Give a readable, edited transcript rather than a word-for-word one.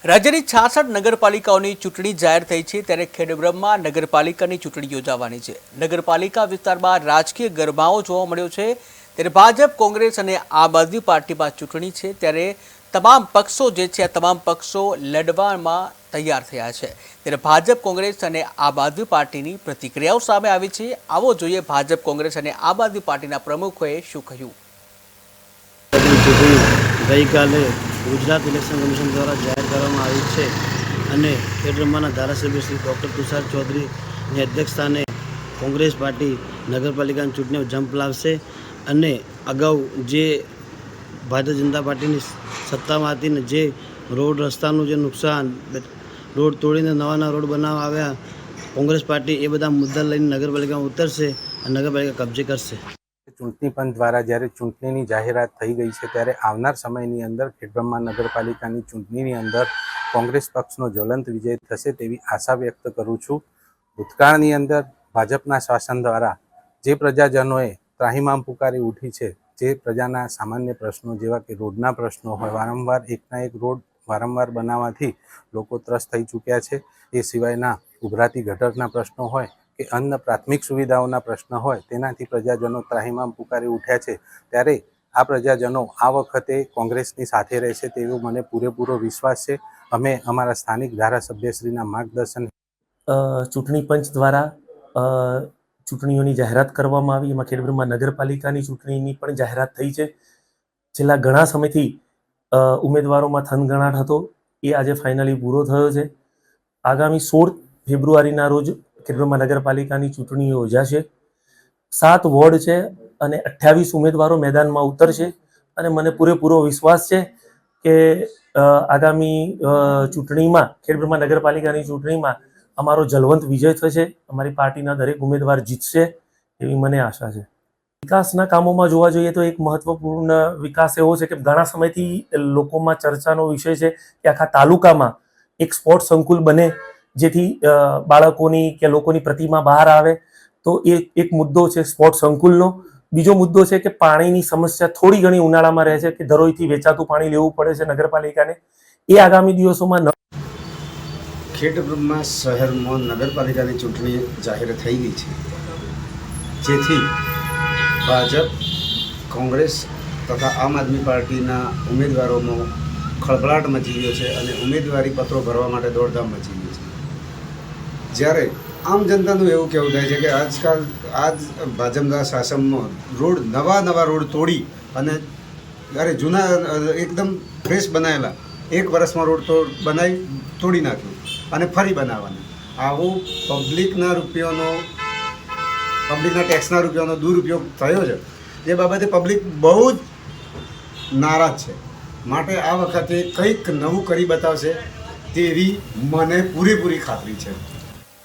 રાજ્યની 66 નગરપાલિકાઓની ચૂંટણી જાહેર થઈ છે ત્યારે ખેડબ્રહ્મા નગરપાલિકાની ચૂંટણી યોજાવાની છે। નગરપાલિકા વિસ્તારમાં રાજકીય ગરમાવો જોવા મળ્યો છે ત્યારે ભાજપ કોંગ્રેસ અને આમ આદમી પાર્ટીમાં ચૂંટણી છે ત્યારે તમામ પક્ષો જે છે આ તમામ પક્ષો લડવામાં તૈયાર થયા છે ત્યારે ભાજપ કોંગ્રેસ અને આમ આદમી પાર્ટીની પ્રતિક્રિયાઓ સામે આવી છે। આવો જોઈએ ભાજપ કોંગ્રેસ અને આમ આદમી પાર્ટીના પ્રમુખોએ શું કહ્યું। ગઈકાલે ગુજરાત ઇલેક્શન કમિશન દ્વારા જાહેર કરવામાં આવી છે અને ખેડબ્રહ્માના ધારાસભ્ય શ્રી ડૉક્ટર તુષાર ચૌધરીની અધ્યક્ષસ્થાને કોંગ્રેસ પાર્ટી નગરપાલિકાની ચૂંટણીઓ જંપ લાવશે અને અગાઉ જે ભારતીય જનતા પાર્ટીની સત્તામાં હતી ને જે રોડ રસ્તાનું જે નુકસાન, રોડ તોડીને નવા રોડ બનાવવા આવ્યા, કોંગ્રેસ પાર્ટી એ બધા મુદ્દા લઈને નગરપાલિકામાં ઉતરશે અને નગરપાલિકા કબજે કરશે। ચૂંટણી પંચ દ્વારા જ્યારે ચૂંટણીની જાહેરાત થઈ ગઈ છે ત્યારે આવનાર સમયની અંદર ખેડબ્રહ્મા નગરપાલિકાની ચૂંટણીની અંદર કોંગ્રેસ પક્ષનો જ્વલંત વિજય થશે તેવી આશા વ્યક્ત કરું છું। ભૂતકાળની અંદર ભાજપના શાસન દ્વારા જે પ્રજાજનોએ ત્રાહિમામ પુકારી ઉઠી છે, જે પ્રજાના સામાન્ય પ્રશ્નો જેવા કે રોડના પ્રશ્નો હોય, વારંવાર એકના એક રોડ વારંવાર બનાવવાથી લોકો ત્રસ્ત થઈ ચૂક્યા છે, એ સિવાયના ઉભરાતી ગટરના પ્રશ્નો હોય કે અન્ય પ્રાથમિક સુવિધાઓના પ્રશ્ન હોય તેનાથી પ્રજાજનો ત્રાહિમામ પુકારી ઉઠ્યા છે ત્યારે આ પ્રજાજનો આ વખતે કોંગ્રેસની સાથે રહેશે તેવો મને પૂરેપૂરો વિશ્વાસ છે। અમે અમારા સ્થાનિક ધારાસભ્યશ્રીના માર્ગદર્શન ચૂંટણી પંચ દ્વારા ચૂંટણીઓની જાહેરાત કરવામાં આવી, એમાં ખેડબ્રહ્મા નગરપાલિકાની ચૂંટણીની પણ જાહેરાત થઈ છે। છેલ્લા ઘણા સમયથી ઉમેદવારોમાં થનગણાટ હતો, એ આજે ફાઇનલી પૂરો થયો છે। આગામી 16 ફેબ્રુઆરીના રોજ ખેડબ્રહ્મા નગરપાલિકાની ચૂંટણી યોજાશે। 7 વોર્ડ છે અને 28 ઉમેદવારો મેદાનમાં ઉતરશે અને મને પૂરેપૂરો વિશ્વાસ છે કે આગામી ચૂંટણીમાં ખેડબ્રહ્મા નગરપાલિકાની ચૂંટણીમાં અમારો જલવંત વિજય થશે, અમારી પાર્ટીના દરેક ઉમેદવાર જીતશે એવી મને આશા છે। વિકાસના કામોમાં જોવા જઈએ તો એક મહત્વપૂર્ણ વિકાસ એવો છે કે ઘણા સમયથી લોકોમાં ચર્ચાનો વિષય છે કે આખા તાલુકામાં એક સ્પોર્ટ્સ સંકુલ બને જેથી બાળકોની કે લોકોની પ્રતિમા બહાર આવે, તો એ એક મુદ્દો છે સ્પોર્ટ્સ સંકુલનો। બીજો મુદ્દો છે કે પાણીની સમસ્યા થોડી ઘણી ઉનાળામાં રહે છે કે ધરોઈથી વેચાતું પાણી લેવું પડે છે નગરપાલિકાને, એ આગામી દિવસોમાં ખેડબ્રહ્મા શહેરમાં નગરપાલિકાની ચૂંટણી જાહેર થઈ ગઈ છે, જેથી ભાજપ, કોંગ્રેસ તથા આમ આદમી પાર્ટીના ઉમેદવારોમાં ખળભળાટ મચી ગયો છે અને ઉમેદવારી પત્રો ભરવા માટે દોડધામ મચી ગઈ છે। જ્યારે આમ જનતાનું એવું કહેવું થાય છે કે આજ ભાજપના શાસનમાં નવા રોડ તોડી અને જૂના એકદમ ફ્રેશ બનાવેલા 1 વર્ષમાં રોડ બનાવી તોડી નાખ્યું અને ફરી બનાવવાના, આવું પબ્લિકના ટેક્સના રૂપિયાનો દુરુપયોગ થયો છે, જે બાબતે પબ્લિક બહુ જ નારાજ છે। માટે આ વખતે કંઈક નવું કરી બતાવશે તેવી મને પૂરેપૂરી ખાતરી છે।